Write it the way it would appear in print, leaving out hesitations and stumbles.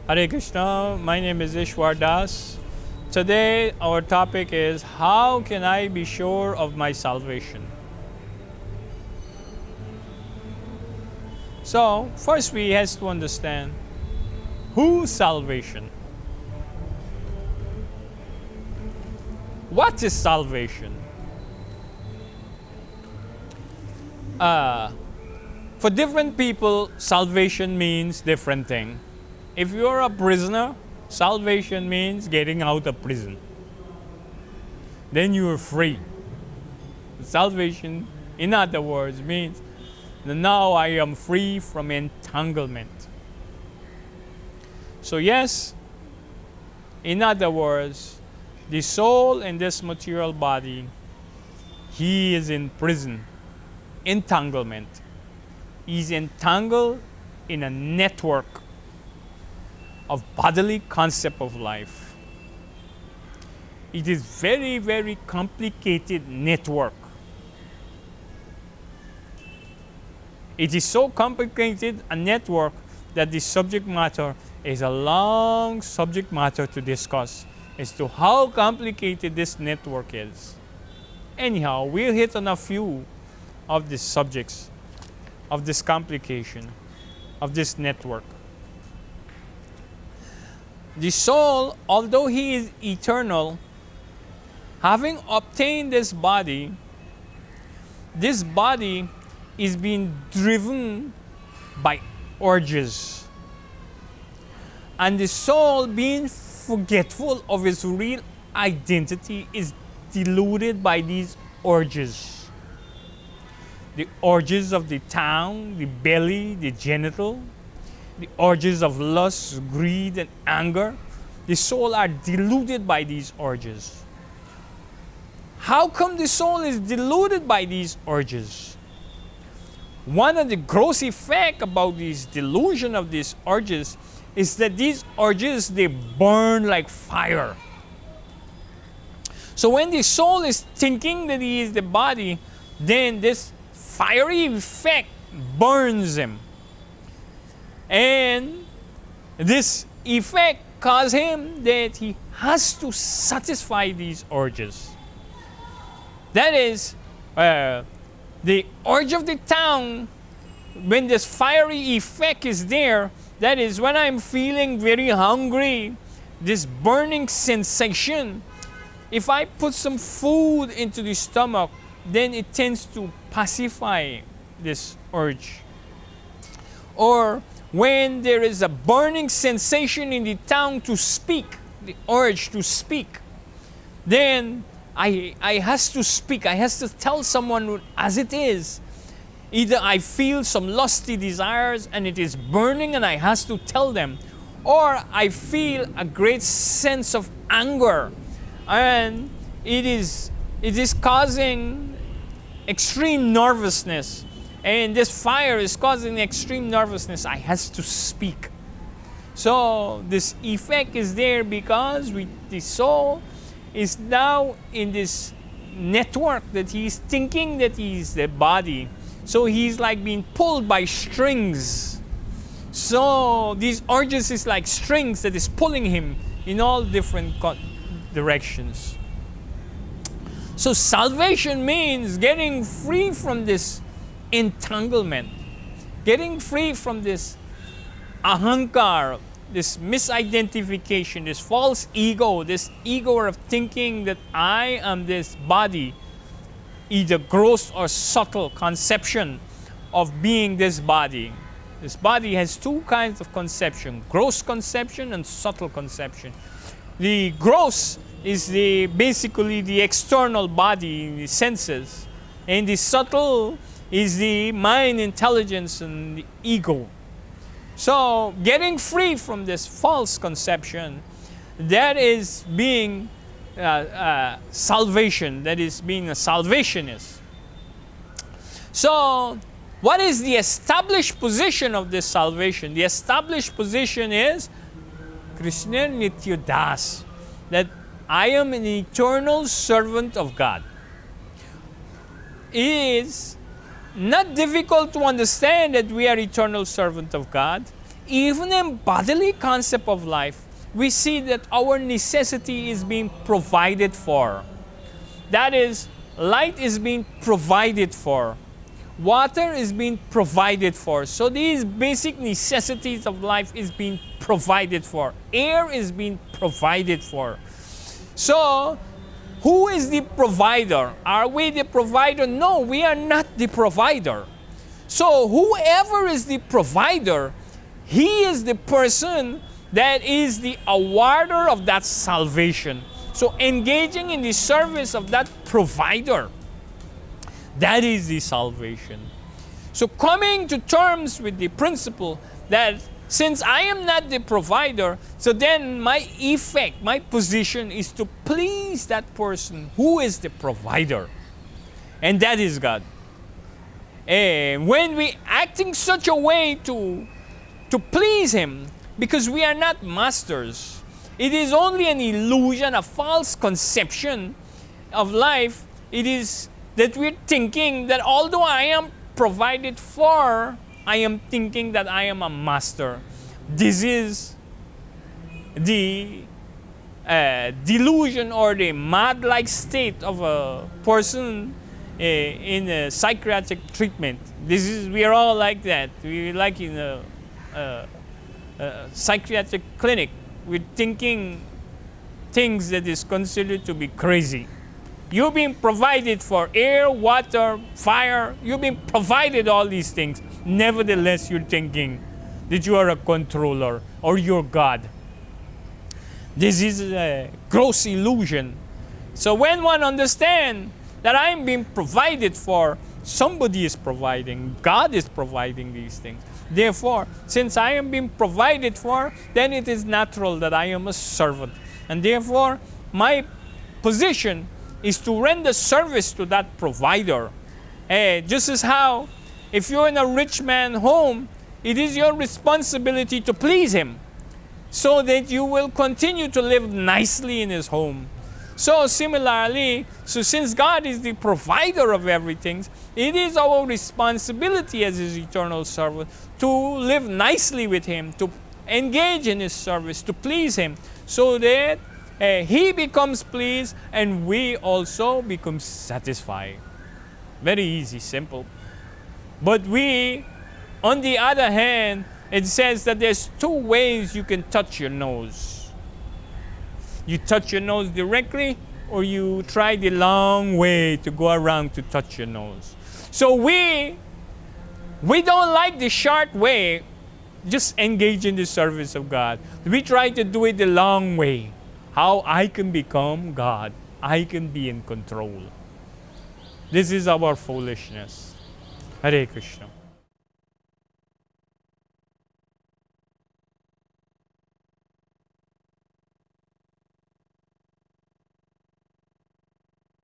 Hare Krishna, my name is Isvara. Today our topic is how can I be sure of my salvation? So first we have to understand whose salvation? What is salvation? For different people, salvation means different thing. If you're a prisoner, salvation means getting out of prison. Then you're free. Salvation, in other words, means that now I am free from entanglement. So yes, in other words, the soul in this material body, he is in prison, entanglement. He's entangled in a network of bodily concept of life. It is very, very complicated network. It is so complicated a network that the subject matter is a long subject matter to discuss as to how complicated this network is. Anyhow, we'll hit on a few of the subjects of this complication of this network. The soul, although he is eternal, having obtained this body is being driven by urges. And the soul, being forgetful of its real identity, is deluded by these urges. The urges of the tongue, the belly, the genital, the urges of lust, greed, and anger. The soul are deluded by these urges. How come the soul is deluded by these urges? One of the gross effects about this delusion of these urges is that these urges, they burn like fire. So when the soul is thinking that he is the body, then this fiery effect burns him. And this effect causes him that he has to satisfy these urges. That is, the urge of the tongue, when this fiery effect is there, that is when I'm feeling very hungry, this burning sensation, if I put some food into the stomach, then it tends to pacify this urge. Or when there is a burning sensation in the tongue to speak, the urge to speak, then I has to speak. I has to tell someone as it is. Either I feel some lusty desires and it is burning and I has to tell them, or I feel a great sense of anger and it is causing extreme nervousness. And this fire is causing extreme nervousness. I has to speak. So this effect is there because the soul is now in this network that he's thinking that he's the body. So he's like being pulled by strings. So these urges is like strings that is pulling him in all different directions. So salvation means getting free from this entanglement, getting free from this ahankar, this misidentification, this false ego, this ego of thinking that I am this body, either gross or subtle conception of being this body. This body has two kinds of conception, gross conception and subtle conception. The gross is basically the external body, the senses, and the subtle is the mind, intelligence, and the ego. So getting free from this false conception, that is being salvation, that is being a salvationist. So what is the established position of this salvation? The established position is Krishna Nitya Das, that I am an eternal servant of God. It is not difficult to understand that we are eternal servant of God. even in bodily concept of life, we see that our necessity is being provided for. That is, light is being provided for. Water is being provided for. So these basic necessities of life is being provided for. Air is being provided for. So, who is the provider? Are we the provider? No, we are not the provider. So, whoever is the provider, he is the person that is the awarder of that salvation. So, engaging in the service of that provider, that is the salvation. So coming to terms with the principle that since I am not the provider, so then my effect, my position is to please that person who is the provider. And that is God. And when we acting such a way to please Him, because we are not masters, it is only an illusion, a false conception of life. It is that we're thinking that although I am provided for, I am thinking that I am a master. This is the delusion or the mad-like state of a person in a psychiatric treatment. We are all like that. We like in a psychiatric clinic. We're thinking things that is considered to be crazy. You've been provided for air, water, fire. You've been provided all these things. Nevertheless, you're thinking that you are a controller or you're God. This is a gross illusion. So when one understands that I'm being provided for, somebody is providing. God is providing these things. Therefore, since I am being provided for, then it is natural that I am a servant. And therefore, my position is to render service to that provider. Just as how, if you're in a rich man's home, it is your responsibility to please him so that you will continue to live nicely in his home. So similarly, since God is the provider of everything, it is our responsibility as his eternal servant to live nicely with him, to engage in his service, to please him, so that he becomes pleased and we also become satisfied. Very easy, simple. But we, on the other hand, it says that there's two ways you can touch your nose. You touch your nose directly, or you try the long way to go around to touch your nose. So we don't like the short way, just engage in the service of God. We try to do it the long way. How I can become God. I can be in control. This is our foolishness. Hare Krishna.